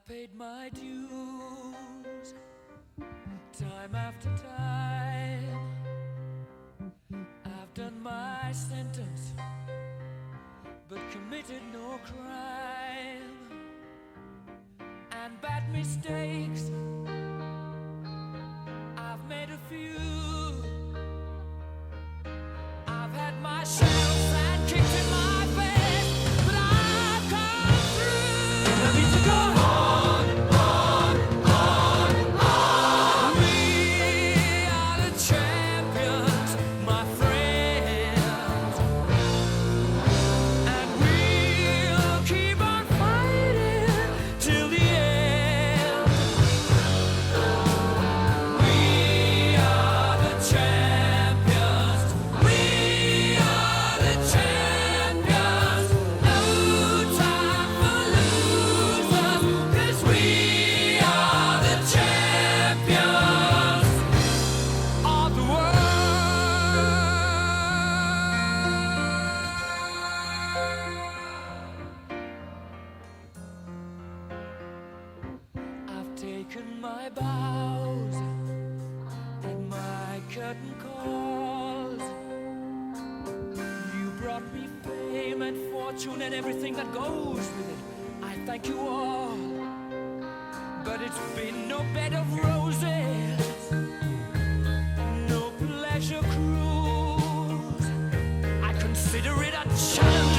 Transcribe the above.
I've paid my dues, time after time. I've done my sentence, but committed no crime. And bad mistakes, I've made a few. I've had my shells and kicked in my face, but I've come through. I need to go on, on, on, on. We are the champions, my friends, and we'll keep on fighting till the end. We are the champions. We are the champions. No time for losers, 'cause we are the champions of the world. I've taken my bows and my curtain calls. You brought me fame and fortune and everything that goes with it. I thank you all, but it's been no bed of roses, no pleasure cruise. I consider it a challenge